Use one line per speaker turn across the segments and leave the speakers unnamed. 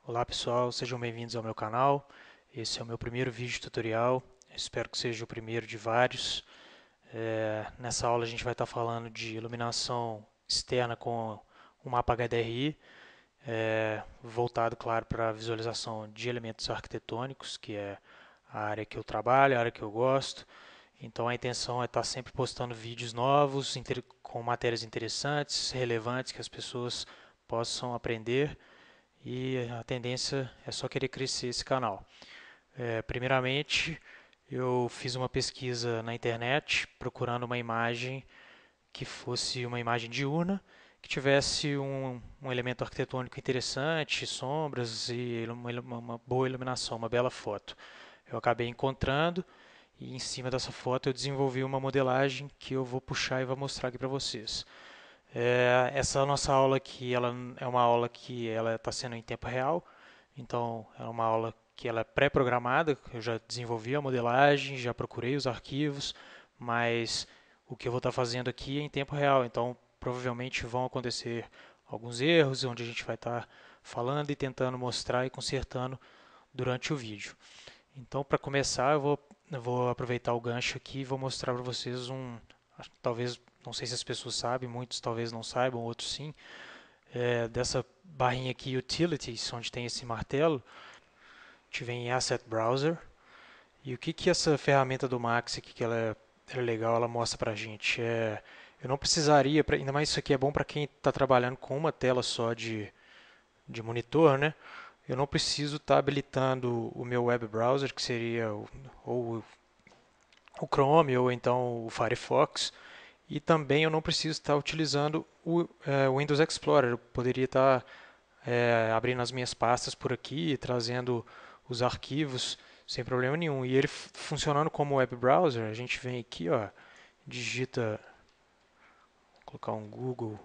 Olá pessoal, sejam bem-vindos ao meu canal. Esse é o meu primeiro vídeo tutorial, espero que seja o primeiro de vários. Nessa aula a gente vai estar falando de iluminação externa com um mapa HDRI, voltado, claro, para a visualização de elementos arquitetônicos, que é a área que eu trabalho, a área que eu gosto. Então a intenção é estar sempre postando vídeos novos, com matérias interessantes, relevantes, que as pessoas possam aprender e a tendência é só querer crescer esse canal. Primeiramente, eu fiz uma pesquisa na internet procurando uma imagem que fosse uma imagem diurna, que tivesse um elemento arquitetônico interessante, sombras e uma boa iluminação, uma bela foto. Eu acabei encontrando e em cima dessa foto eu desenvolvi uma modelagem que eu vou puxar e vou mostrar aqui para vocês. Essa nossa aula aqui, ela é uma aula que ela está sendo em tempo real, então é uma aula que ela é pré-programada, eu já desenvolvi a modelagem, já procurei os arquivos, mas o que eu vou estar fazendo aqui é em tempo real, então provavelmente vão acontecer alguns erros, onde a gente vai estar falando e tentando mostrar e consertando durante o vídeo. Então, para começar, eu vou aproveitar o gancho aqui e vou mostrar para vocês talvez, não sei se as pessoas sabem, muitos talvez não saibam, outros sim, dessa barrinha aqui, Utilities, onde tem esse martelo, te vem em Asset Browser. E o que que essa ferramenta do Max aqui, que ela é legal, ela mostra para a gente? Eu não precisaria, ainda mais isso aqui é bom para quem está trabalhando com uma tela só de monitor, né? Eu não preciso estar habilitando o meu web browser, que seria ou o Chrome ou então o Firefox, e também eu não preciso estar utilizando o Windows Explorer. Eu poderia estar abrindo as minhas pastas por aqui, trazendo os arquivos sem problema nenhum. E ele funcionando como web browser, a gente vem aqui, ó, digita, vou colocar um google.com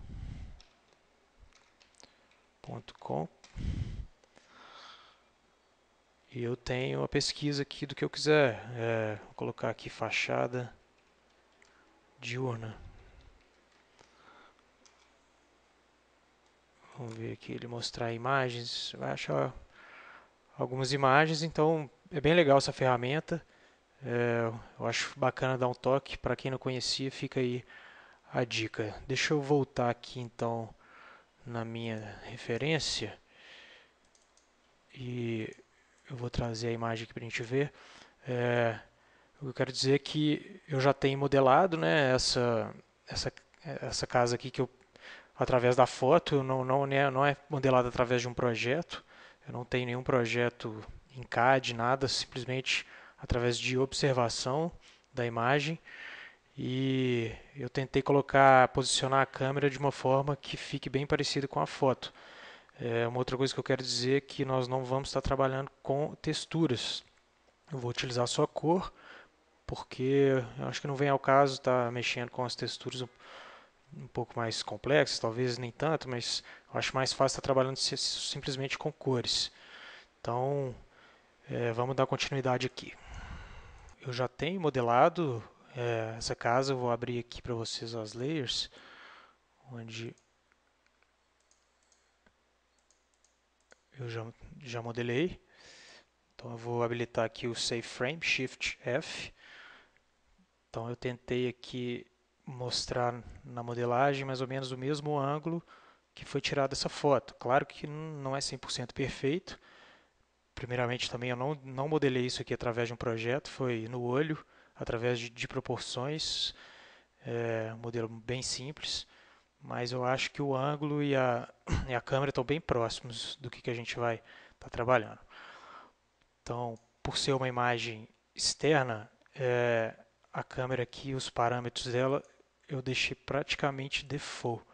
e eu tenho a pesquisa aqui do que eu quiser. Vou colocar aqui fachada diurna. Vamos ver aqui ele mostrar imagens. Vai achar algumas imagens, então é bem legal essa ferramenta. Eu acho bacana dar um toque. Para quem não conhecia, fica aí a dica. Deixa eu voltar aqui então na minha referência e eu vou trazer a imagem aqui para a gente ver. É, eu quero dizer que eu já tenho modelado, né, essa, essa casa aqui que eu através da foto, não é modelado através de um projeto. Eu não tenho nenhum projeto em CAD, nada, simplesmente através de observação da imagem. E eu tentei posicionar a câmera de uma forma que fique bem parecida com a foto. Uma outra coisa que eu quero dizer é que nós não vamos estar trabalhando com texturas. Eu vou utilizar só cor, porque eu acho que não vem ao caso estar mexendo com as texturas um pouco mais complexas, talvez nem tanto, mas eu acho mais fácil estar trabalhando simplesmente com cores. Então, vamos dar continuidade aqui. Eu já tenho modelado essa casa, eu vou abrir aqui para vocês as layers, onde eu já modelei. Então eu vou habilitar aqui o Save Frame, Shift F. Então eu tentei aqui mostrar na modelagem mais ou menos o mesmo ângulo que foi tirado essa foto. Claro que não é 100% perfeito. Primeiramente também eu não modelei isso aqui através de um projeto, foi no olho, através de proporções, um modelo bem simples, mas eu acho que o ângulo e a câmera estão bem próximos do que a gente vai estar trabalhando. Então, por ser uma imagem externa, a câmera aqui, os parâmetros dela, eu deixei praticamente default,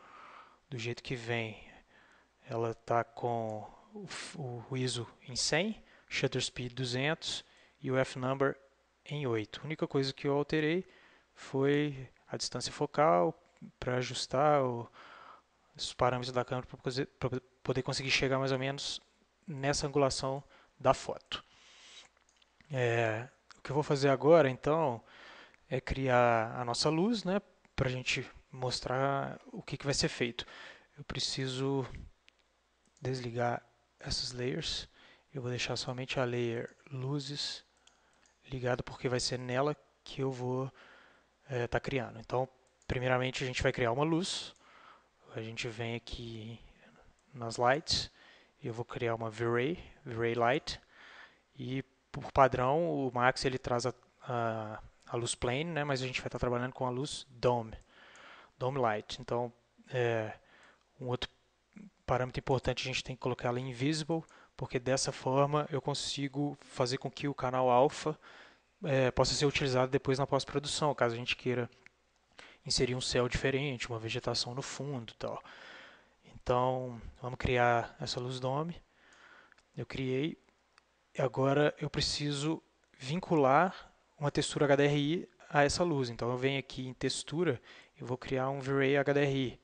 do jeito que vem. Ela está com o ISO em 100, shutter speed 200 e o f-number em 8. A única coisa que eu alterei foi a distância focal para ajustar os parâmetros da câmera para poder conseguir chegar mais ou menos nessa angulação da foto. O que eu vou fazer agora, então, é criar a nossa luz, né, para a gente mostrar o que vai ser feito. Eu preciso desligar essas layers. Eu vou deixar somente a layer luzes ligada porque vai ser nela que eu vou estar criando. Então, primeiramente a gente vai criar uma luz. A gente vem aqui nas lights e eu vou criar uma V-Ray Light. E por padrão o Max ele traz a luz plane, né? Mas a gente vai estar trabalhando com a luz Dome Light. Então, um outro parâmetro importante a gente tem que colocar ela em Invisible, porque dessa forma eu consigo fazer com que o canal alfa possa ser utilizado depois na pós-produção, caso a gente queira inserir um céu diferente, uma vegetação no fundo e tal. Então, vamos criar essa luz dome. Eu criei. E agora eu preciso vincular uma textura HDRI a essa luz. Então, eu venho aqui em textura e vou criar um V-Ray HDRI.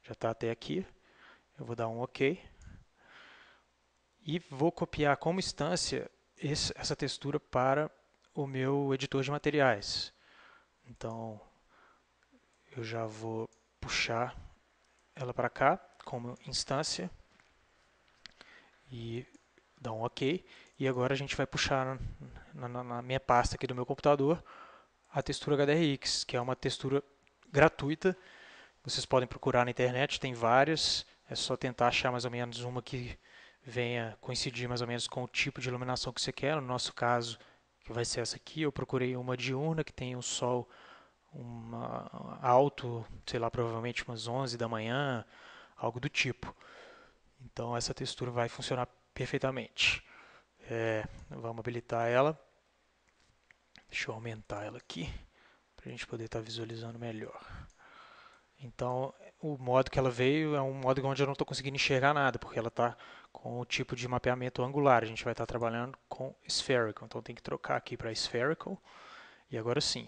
Já está até aqui. Eu vou dar um OK. E vou copiar como instância essa textura para o meu editor de materiais. Então, eu já vou puxar ela para cá como instância e dar um OK. E agora a gente vai puxar na minha pasta aqui do meu computador a textura HDRX, que é uma textura gratuita. Vocês podem procurar na internet, tem várias. É só tentar achar mais ou menos uma que venha coincidir mais ou menos com o tipo de iluminação que você quer. No nosso caso, que vai ser essa aqui, eu procurei uma diurna que tem um sol alto, sei lá, provavelmente umas 11 da manhã, algo do tipo. Então essa textura vai funcionar perfeitamente. Vamos habilitar ela. Deixa eu aumentar ela aqui para a gente poder estar visualizando melhor. Então, o modo que ela veio é um modo onde eu não estou conseguindo enxergar nada, porque ela está com o tipo de mapeamento angular. A gente vai estar trabalhando com spherical, então tem que trocar aqui para spherical. E agora sim,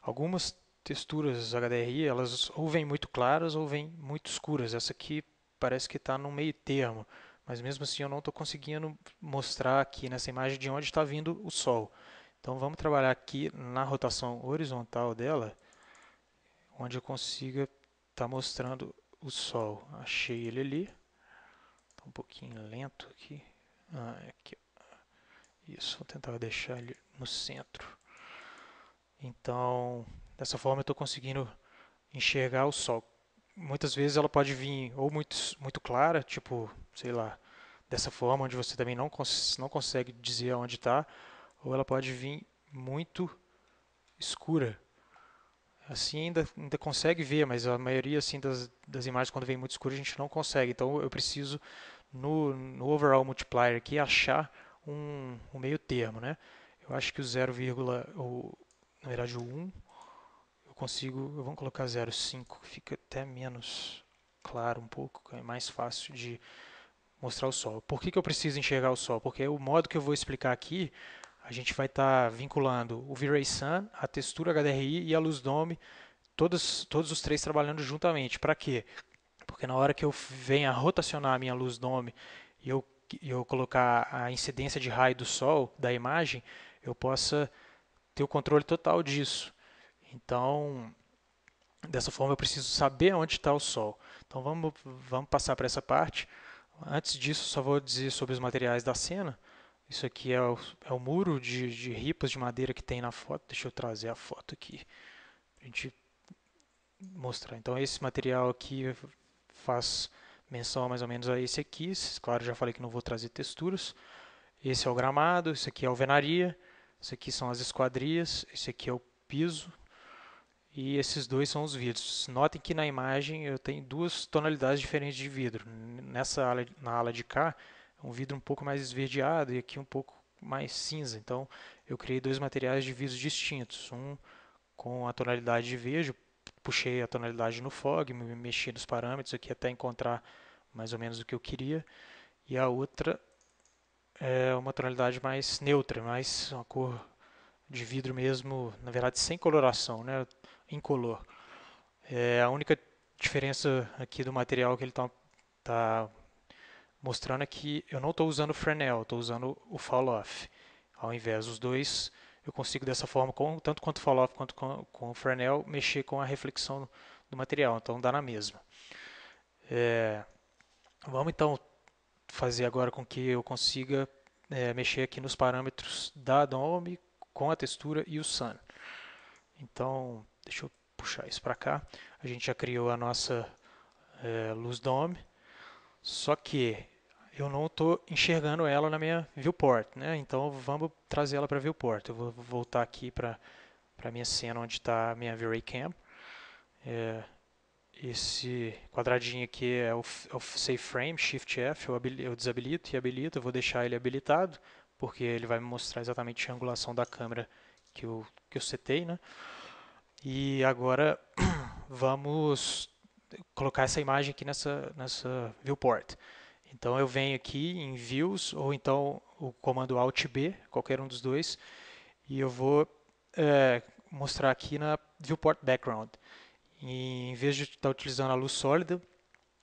algumas texturas HDRI, elas ou vêm muito claras ou vêm muito escuras. Essa aqui parece que está no meio termo, mas mesmo assim eu não estou conseguindo mostrar aqui nessa imagem de onde está vindo o Sol. Então vamos trabalhar aqui na rotação horizontal dela, onde eu consiga estar mostrando o Sol. Achei ele ali. Está um pouquinho lento aqui. Aqui. Isso, vou tentar deixar ele no centro. Então, dessa forma eu estou conseguindo enxergar o Sol. Muitas vezes ela pode vir ou muito clara, tipo, sei lá, dessa forma, onde você também não consegue dizer onde está, ou ela pode vir muito escura. Assim ainda consegue ver, mas a maioria assim das imagens quando vem muito escura a gente não consegue. Então eu preciso no overall multiplier aqui achar um meio termo, né? Eu acho que o 0, ou na verdade o 1 eu consigo, vamos colocar 0,5, que fica até menos claro um pouco, é mais fácil de mostrar o Sol. Por que eu preciso enxergar o Sol? Porque o modo que eu vou explicar aqui, a gente vai estar vinculando o V-Ray Sun, a textura HDRI e a luz dome, todos os três trabalhando juntamente. Para quê? Porque na hora que eu venha rotacionar a minha luz dome e eu colocar a incidência de raio do Sol da imagem, eu possa ter o controle total disso. Então, dessa forma eu preciso saber onde está o Sol. Então vamos passar para essa parte. Antes disso, só vou dizer sobre os materiais da cena. Isso aqui é o muro de ripas de madeira que tem na foto. Deixa eu trazer a foto aqui para a gente mostrar. Então esse material aqui faz menção mais ou menos a esse aqui. Claro, já falei que não vou trazer texturas. Esse é o gramado, esse aqui é a alvenaria, esse aqui são as esquadrias, esse aqui é o piso e esses dois são os vidros. Notem que na imagem eu tenho duas tonalidades diferentes de vidro. Na ala de cá, é um vidro um pouco mais esverdeado e aqui um pouco mais cinza. Então eu criei dois materiais de vidro distintos. Um com a tonalidade de verde, puxei a tonalidade no fog, mexi nos parâmetros aqui até encontrar mais ou menos o que eu queria. E a outra é uma tonalidade mais neutra, mais uma cor de vidro mesmo, na verdade sem coloração, né? Incolor. A única diferença aqui do material que ele tá mostrando é que eu não estou usando o Fresnel, estou usando o Fall Off. Ao invés dos dois, eu consigo dessa forma, tanto quanto o Fall Off quanto com o Fresnel, mexer com a reflexão do material, então dá na mesma. Vamos então fazer agora com que eu consiga mexer aqui nos parâmetros da DOM com a textura e o Sun. Então, deixa eu puxar isso para cá. A gente já criou a nossa luz DOM, só que eu não estou enxergando ela na minha viewport, né? Então vamos trazer ela para a viewport. Eu vou voltar aqui para a minha cena onde está a minha V-Ray Cam. Esse quadradinho aqui é o Save Frame, Shift F, eu desabilito e habilito. Eu vou deixar ele habilitado, porque ele vai me mostrar exatamente a angulação da câmera que eu setei, né? E agora vamos colocar essa imagem aqui nessa viewport. Então eu venho aqui em Views, ou então o comando Alt B, qualquer um dos dois, e eu vou mostrar aqui na Viewport Background. E, em vez de estar utilizando a luz sólida,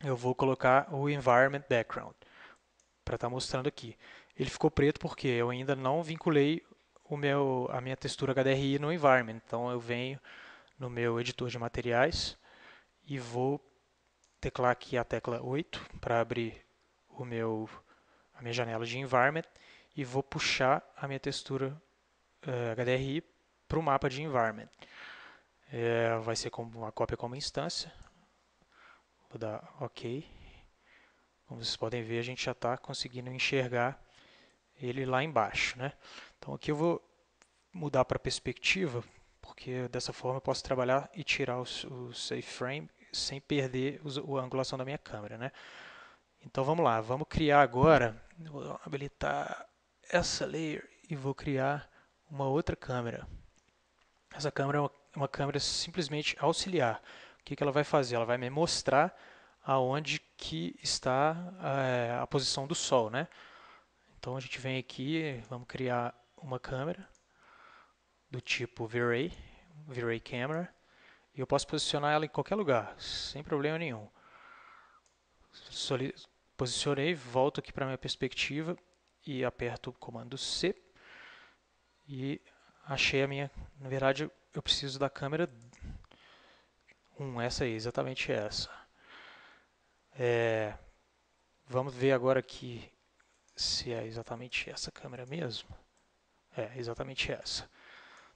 eu vou colocar o Environment Background para estar mostrando aqui. Ele ficou preto porque eu ainda não vinculei a minha textura HDRI no Environment. Então eu venho no meu editor de materiais e vou teclar aqui a tecla 8 para abrir a minha janela de Environment e vou puxar a minha textura HDRI para o mapa de Environment. Vai ser como uma cópia como instância. Vou dar OK. Como vocês podem ver, a gente já está conseguindo enxergar ele lá embaixo, né? Então aqui eu vou mudar para perspectiva, porque dessa forma eu posso trabalhar e tirar o Save Frame sem perder a angulação da minha câmera, né? Então vamos lá, vamos criar agora, vou habilitar essa layer e vou criar uma outra câmera. Essa câmera é uma câmera simplesmente auxiliar. O que ela vai fazer? Ela vai me mostrar aonde que está a posição do Sol, né? Então a gente vem aqui, vamos criar uma câmera do tipo V-Ray Camera, e eu posso posicionar ela em qualquer lugar, sem problema nenhum. Posicionei, volto aqui para a minha perspectiva e aperto o comando C e achei a minha. Na verdade, eu preciso da câmera 1, essa aí, exatamente essa. Vamos ver agora aqui se é exatamente essa câmera mesmo. É exatamente essa.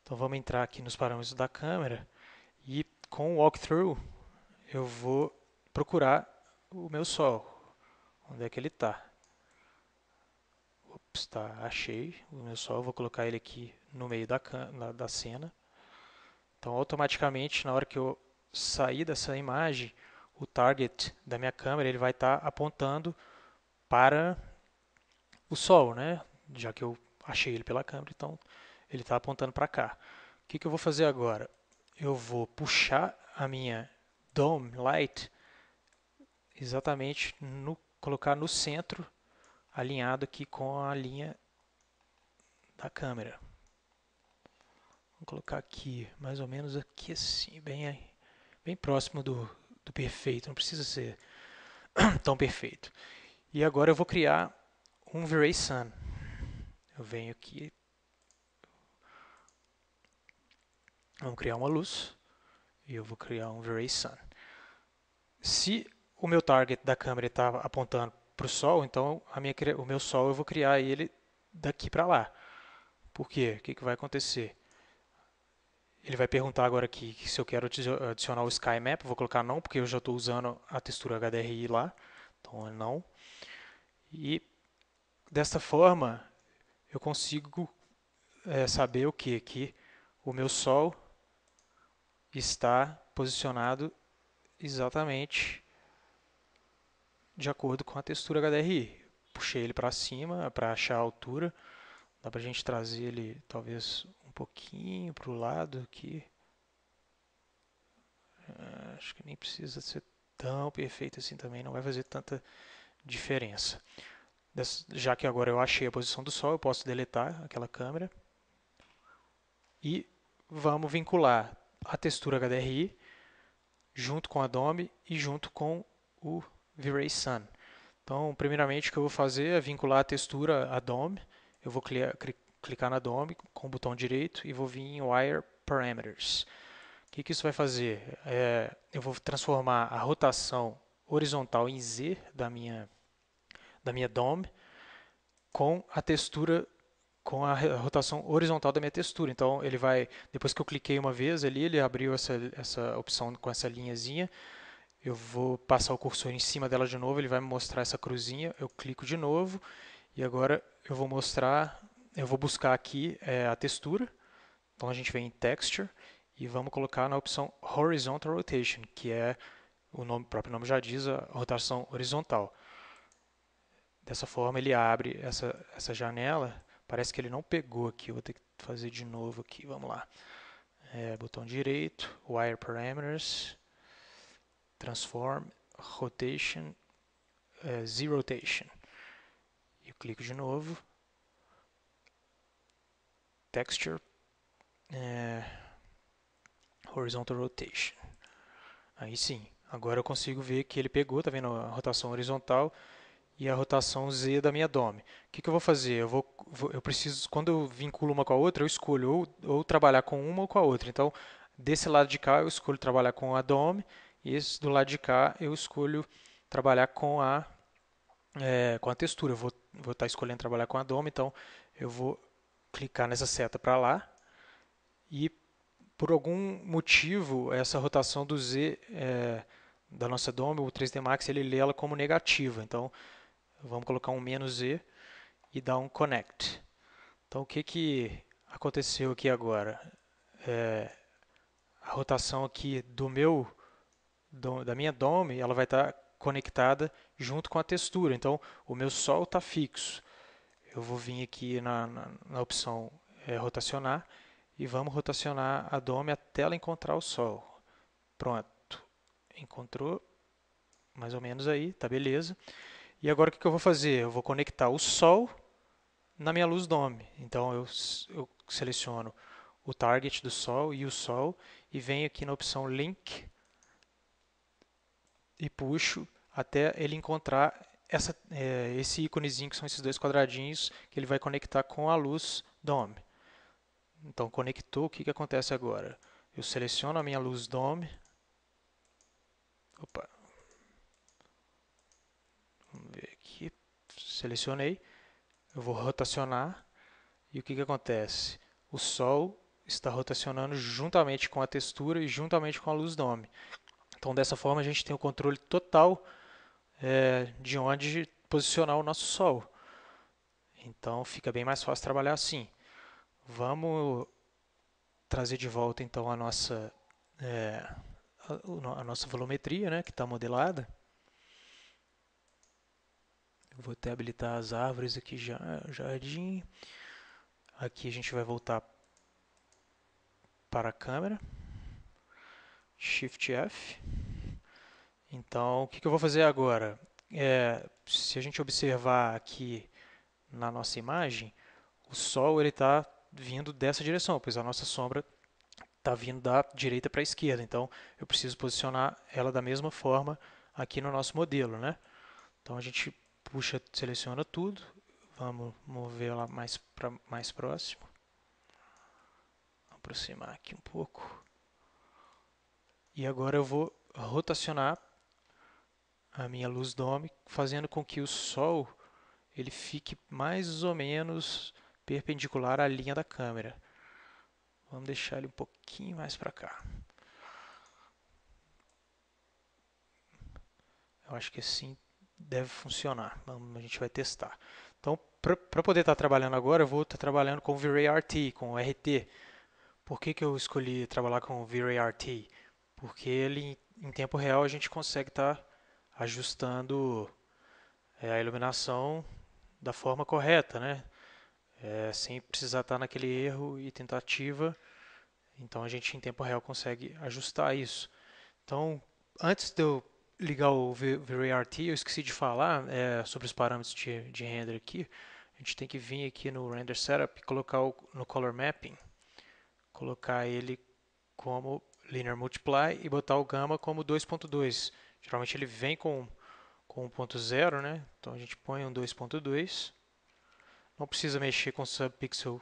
Então vamos entrar aqui nos parâmetros da câmera e com o walkthrough eu vou procurar o meu Sol. Onde é que ele está? Ops, tá, achei o meu Sol. Vou colocar ele aqui no meio da cena. Então automaticamente na hora que eu sair dessa imagem, o target da minha câmera ele vai estar apontando para o Sol, né? Já que eu achei ele pela câmera, então ele está apontando para cá. O que eu vou fazer agora? Eu vou puxar a minha Dome Light exatamente colocar no centro, alinhado aqui com a linha da câmera. Vou colocar aqui, mais ou menos aqui assim, bem próximo do perfeito, não precisa ser tão perfeito. E agora eu vou criar um V-Ray Sun. Eu venho aqui, vamos criar uma luz, e eu vou criar um V-Ray Sun. Se o meu target da câmera está apontando para o Sol, então o meu Sol eu vou criar ele daqui para lá. Por quê? O que vai acontecer? Ele vai perguntar agora aqui se eu quero adicionar o Sky Map. Vou colocar não, porque eu já estou usando a textura HDRI lá. Então é não. E desta forma eu consigo saber o que? Que o meu Sol está posicionado exatamente de acordo com a textura HDRI. Puxei ele para cima para achar a altura. Dá para a gente trazer ele talvez um pouquinho para o lado aqui. Acho que nem precisa ser tão perfeito assim também, não vai fazer tanta diferença. Já que agora eu achei a posição do Sol, eu posso deletar aquela câmera. E vamos vincular a textura HDRI junto com a DOM e junto com o V-Ray Sun. Então, primeiramente o que eu vou fazer é vincular a textura à DOM. Eu vou clicar na DOM com o botão direito e vou vir em Wire Parameters. O que isso vai fazer? Eu vou transformar a rotação horizontal em Z da minha DOM com a textura, com a rotação horizontal da minha textura. Então ele vai, depois que eu cliquei uma vez ali, ele abriu essa opção com essa linhazinha. Eu vou passar o cursor em cima dela de novo, ele vai me mostrar essa cruzinha. Eu clico de novo e agora eu vou buscar aqui a textura. Então a gente vem em Texture e vamos colocar na opção Horizontal Rotation, que é o próprio nome já diz, a rotação horizontal. Dessa forma ele abre essa janela. Parece que ele não pegou aqui, eu vou ter que fazer de novo aqui, vamos lá. Botão direito, Wire Parameters, Transform, Rotation, Z-Rotation. Eu clico de novo, Texture, Horizontal Rotation. Aí sim, agora eu consigo ver que ele pegou, tá vendo a rotação horizontal e a rotação Z da minha DOM. O que eu vou fazer? Eu preciso, quando eu vinculo uma com a outra, eu escolho ou trabalhar com uma ou com a outra. Então, desse lado de cá eu escolho trabalhar com a DOM e do lado de cá eu escolho trabalhar com a textura. Eu vou estar escolhendo trabalhar com a DOM, então eu vou clicar nessa seta para lá e por algum motivo essa rotação do Z da nossa DOM, o 3D Max, ele lê ela como negativa. Então, vamos colocar um "-z" e dar um connect. Então o que aconteceu aqui agora? A rotação aqui da minha DOM, ela vai estar conectada junto com a textura. Então o meu sol está fixo. Eu vou vir aqui na opção rotacionar e vamos rotacionar a DOM até ela encontrar o sol. Pronto, encontrou mais ou menos aí, tá beleza. E agora o que eu vou fazer? Eu vou conectar o sol na minha luz DOM. Então eu seleciono o target do sol e o sol e venho aqui na opção Link e puxo até ele encontrar esse íconezinho que são esses dois quadradinhos que ele vai conectar com a luz DOM. Então conectou, o que acontece agora? Eu seleciono a minha luz DOM. Opa. Vamos ver aqui. Selecionei. Eu vou rotacionar. E o que acontece? O Sol está rotacionando juntamente com a textura e juntamente com a luz DOM. Então, dessa forma, a gente tem o controle total de onde posicionar o nosso Sol. Então, fica bem mais fácil trabalhar assim. Vamos trazer de volta, então, a nossa volumetria, né, que está modelada. Eu vou até habilitar as árvores aqui já, jardim. Aqui a gente vai voltar para a câmera. Shift F. Então, o que eu vou fazer agora? Se a gente observar aqui na nossa imagem, o Sol está vindo dessa direção, pois a nossa sombra está vindo da direita para a esquerda. Então, eu preciso posicionar ela da mesma forma aqui no nosso modelo, né? Então, a gente puxa, seleciona tudo. Vamos mover ela mais próximo. Aproximar aqui um pouco. E agora eu vou rotacionar a minha luz DOM, fazendo com que o Sol ele fique mais ou menos perpendicular à linha da câmera. Vamos deixar ele um pouquinho mais para cá. Eu acho que assim deve funcionar. A gente vai testar. Então, para poder estar trabalhando agora, eu vou estar trabalhando com o V-Ray RT, com o RT. Por que eu escolhi trabalhar com o V-Ray RT? Porque ele, em tempo real, a gente consegue estar ajustando a iluminação da forma correta, né? Sem precisar estar naquele erro e tentativa. Então a gente em tempo real consegue ajustar isso. Então, antes de eu ligar o V-Ray RT, eu esqueci de falar sobre os parâmetros de render aqui. A gente tem que vir aqui no Render Setup e colocar no Color Mapping, colocar ele como Linear Multiply e botar o Gamma como 2.2. Geralmente ele vem com 1.0, né? Então a gente põe um 2.2. Não precisa mexer com Subpixel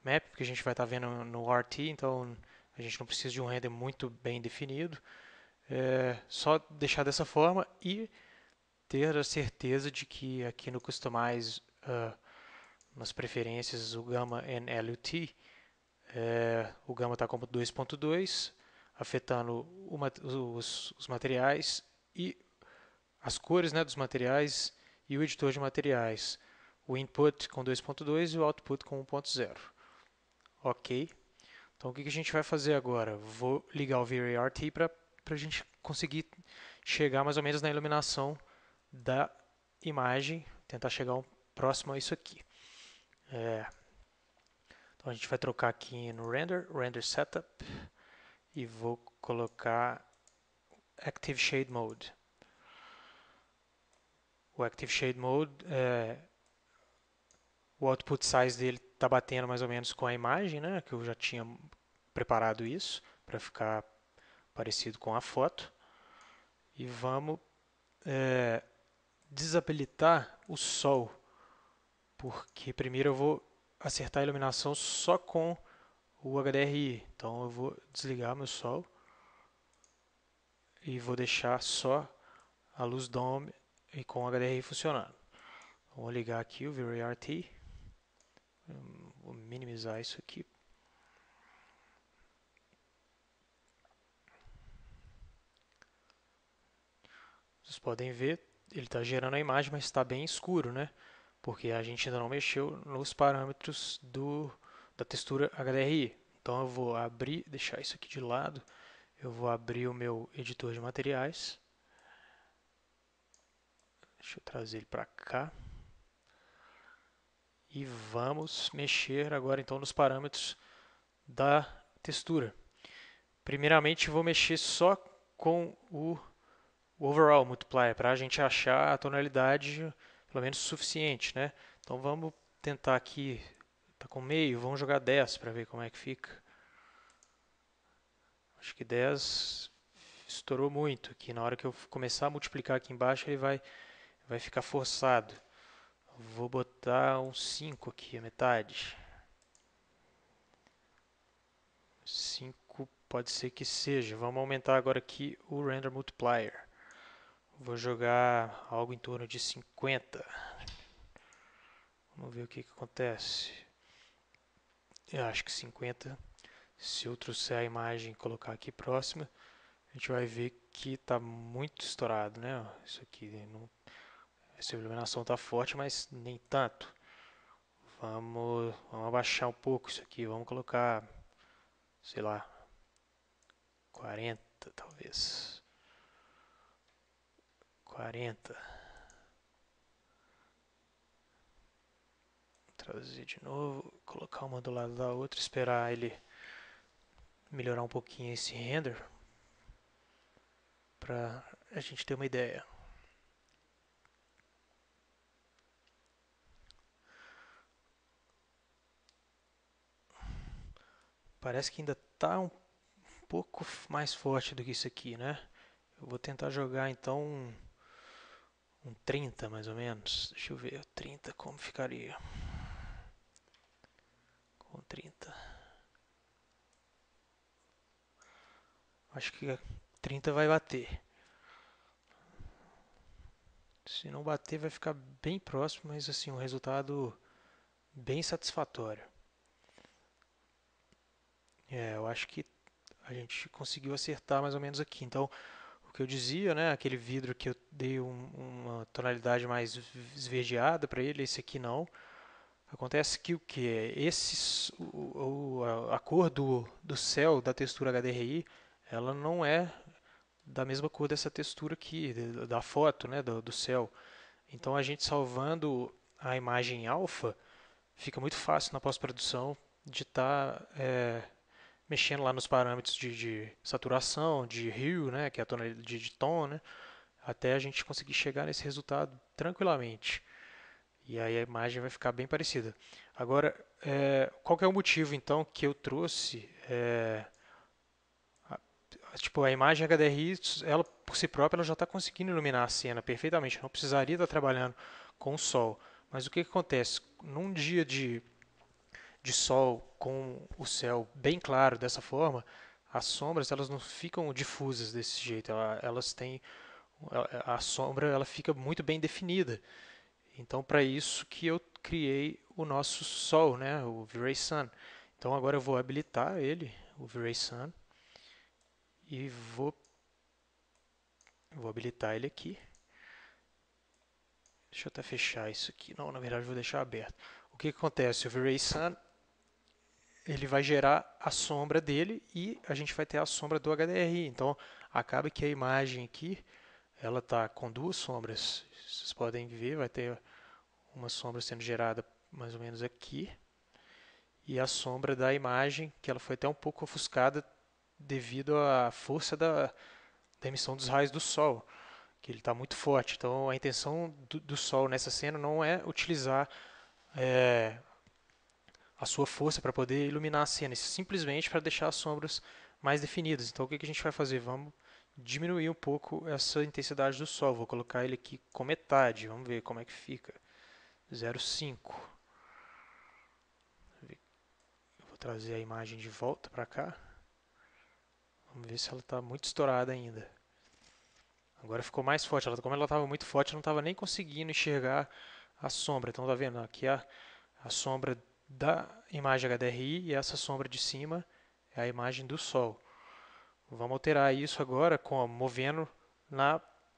Map, porque a gente vai estar vendo no RT, então a gente não precisa de um render muito bem definido. Só deixar dessa forma e ter a certeza de que aqui no Customize, nas preferências, o Gamma NLUT, o Gamma está como 2.2, afetando os materiais e as cores, né, dos materiais e o editor de materiais. O input com 2.2 e o output com 1.0. Ok. Então o que a gente vai fazer agora? Vou ligar o VRT para a gente conseguir chegar mais ou menos na iluminação da imagem, tentar chegar próximo a isso aqui. Então a gente vai trocar aqui no Render Setup, e vou colocar Active Shade Mode. O Active Shade Mode, o output size dele está batendo mais ou menos com a imagem, né, que eu já tinha preparado isso para ficar parecido com a foto. E vamos desabilitar o sol, porque primeiro eu vou acertar a iluminação só com o HDRI. Então eu vou desligar meu sol e vou deixar só a luz dome e com o HDRI funcionando. Vou ligar aqui o VRT, vou minimizar isso aqui. Vocês podem ver, ele está gerando a imagem, mas está bem escuro, né? Porque a gente ainda não mexeu nos parâmetros da textura HDRI. Então eu vou abrir, deixar isso aqui de lado. Eu vou abrir o meu editor de materiais. Deixa eu trazer ele para cá. E vamos mexer agora então nos parâmetros da textura. Primeiramente vou mexer só com o Overall Multiplier, para a gente achar a tonalidade pelo menos suficiente, né? Então vamos tentar aqui, tá com meio, vamos jogar 10 para ver como é que fica. Acho que 10 estourou muito aqui. Na hora que eu começar a multiplicar aqui embaixo, ele vai ficar forçado. Vou botar um 5 aqui, a metade. 5 pode ser que seja. Vamos aumentar agora aqui o Render Multiplier. Vou jogar algo em torno de 50. Vamos ver o que acontece. Eu acho que 50. Se eu trouxer a imagem e colocar aqui próxima, a gente vai ver que está muito estourado, né? Isso aqui, essa iluminação está forte, mas nem tanto. Vamos abaixar um pouco isso aqui. Vamos colocar, sei lá, 40 talvez. 40. Trazer de novo, colocar uma do lado da outra, esperar ele melhorar um pouquinho esse render para a gente ter uma ideia. Parece que ainda está um pouco mais forte do que isso aqui, né? Eu vou tentar jogar então um 30 mais ou menos. Deixa eu ver, 30 como ficaria? Com 30. Acho que 30 vai bater. Se não bater vai ficar bem próximo, mas assim, um resultado bem satisfatório. Eu acho que a gente conseguiu acertar mais ou menos aqui. Então, o que eu dizia, né, aquele vidro que eu dei uma tonalidade mais esverdeada para ele, esse aqui não. Acontece que o que? A cor do céu da textura HDRI, ela não é da mesma cor dessa textura aqui, da foto, né, do céu. Então a gente salvando a imagem alfa, fica muito fácil na pós-produção de estar mexendo lá nos parâmetros de saturação, de hue, né, que é a tonalidade de tom, né, até a gente conseguir chegar nesse resultado tranquilamente. E aí a imagem vai ficar bem parecida. Agora, qual que é o motivo então que eu trouxe tipo, a imagem HDRI, ela por si própria, ela já está conseguindo iluminar a cena perfeitamente. Não precisaria estar trabalhando com o sol. Mas o que acontece? Num dia de sol com o céu bem claro dessa forma, as sombras elas não ficam difusas desse jeito. Elas têm a sombra ela fica muito bem definida. Então, para isso que eu criei o nosso Sol, né, o V-Ray Sun. Então, agora eu vou habilitar ele, o V-Ray Sun, e vou habilitar ele aqui. Deixa eu até fechar isso aqui. Não, na verdade, eu vou deixar aberto. O que acontece? O V-Ray Sun ele vai gerar a sombra dele e a gente vai ter a sombra do HDRI. Então, acaba que a imagem aqui ela está com duas sombras. Vocês podem ver, vai ter uma sombra sendo gerada mais ou menos aqui e a sombra da imagem, que ela foi até um pouco ofuscada devido à força da emissão dos raios do Sol, que ele está muito forte. Então, a intenção do Sol nessa cena não é utilizar é, a sua força para poder iluminar a cena, simplesmente para deixar as sombras mais definidas. Então, o que a gente vai fazer? Vamos diminuir um pouco essa intensidade do Sol. Vou colocar ele aqui com metade. Vamos ver como é que fica. 0,5. Vou trazer a imagem de volta para cá. Vamos ver se ela está muito estourada ainda. Agora ficou mais forte. Como ela estava muito forte, eu não estava nem conseguindo enxergar a sombra. Então, tá vendo? Aqui a sombra da imagem HDRI e essa sombra de cima é a imagem do Sol. Vamos alterar isso agora movendo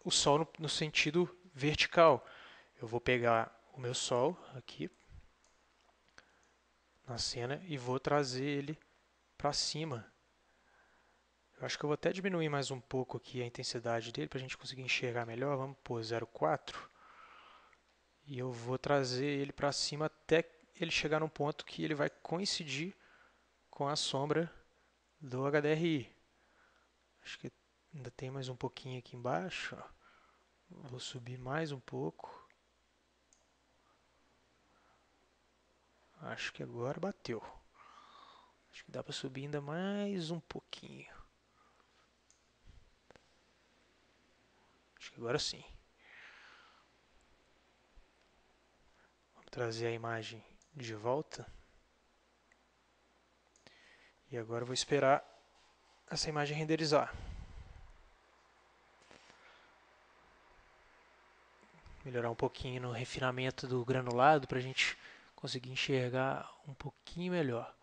o Sol no sentido vertical. Eu vou pegar o meu Sol aqui na cena e vou trazer ele para cima. Eu acho que eu vou até diminuir mais um pouco aqui a intensidade dele para a gente conseguir enxergar melhor. Vamos pôr 0,4 e eu vou trazer ele para cima até ele chegar num ponto que ele vai coincidir com a sombra do HDRI. Acho que ainda tem mais um pouquinho aqui embaixo. Vou subir mais um pouco. Acho que agora bateu. Acho que dá para subir ainda mais um pouquinho. Acho que agora sim. Vamos trazer a imagem de volta. E agora eu vou esperar essa imagem renderizar. Melhorar um pouquinho no refinamento do granulado para a gente conseguir enxergar um pouquinho melhor.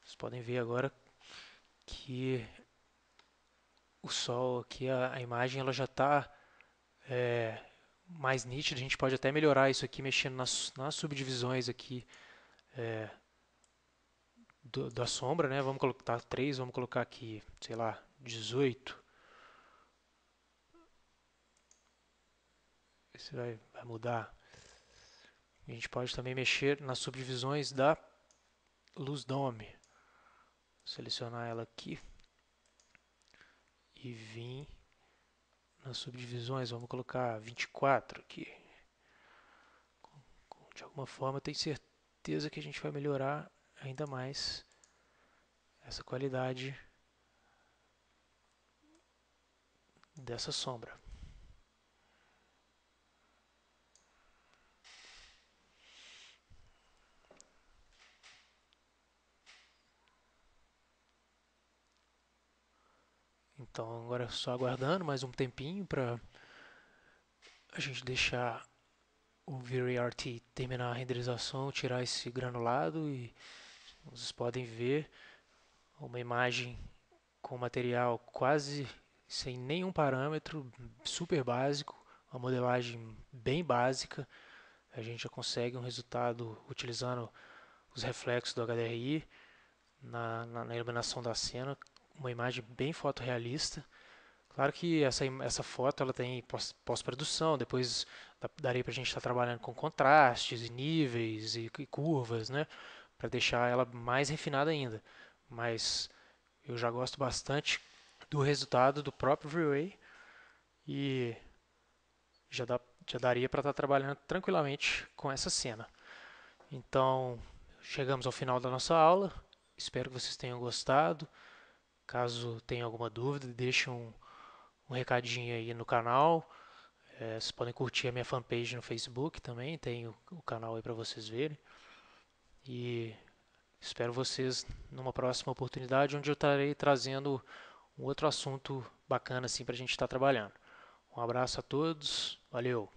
Vocês podem ver agora que o sol aqui, a imagem ela já está mais nítida. A gente pode até melhorar isso aqui mexendo nas subdivisões aqui da sombra, né? Vamos colocar 3, vamos colocar aqui, sei lá, 18. Esse vai mudar. A gente pode também mexer nas subdivisões da luz dome. Selecionar ela aqui e vir nas subdivisões, vamos colocar 24 aqui. De alguma forma, eu tenho certeza que a gente vai melhorar ainda mais essa qualidade dessa sombra. Então agora é só aguardando mais um tempinho para a gente deixar o VRT terminar a renderização, tirar esse granulado e vocês podem ver uma imagem com material quase sem nenhum parâmetro, super básico, uma modelagem bem básica. A gente já consegue um resultado utilizando os reflexos do HDRI na iluminação da cena, uma imagem bem fotorrealista. Claro que essa foto ela tem pós-produção, depois daria para a gente estar trabalhando com contrastes e níveis e curvas, né, para deixar ela mais refinada ainda. Mas eu já gosto bastante do resultado do próprio V-Ray e já, já daria para estar trabalhando tranquilamente com essa cena. Então, chegamos ao final da nossa aula. Espero que vocês tenham gostado. Caso tenha alguma dúvida, deixe um recadinho aí no canal. Vocês podem curtir a minha fanpage no Facebook também, tem o canal aí para vocês verem. E espero vocês numa próxima oportunidade, onde eu estarei trazendo um outro assunto bacana assim para a gente estar trabalhando. Um abraço a todos, valeu!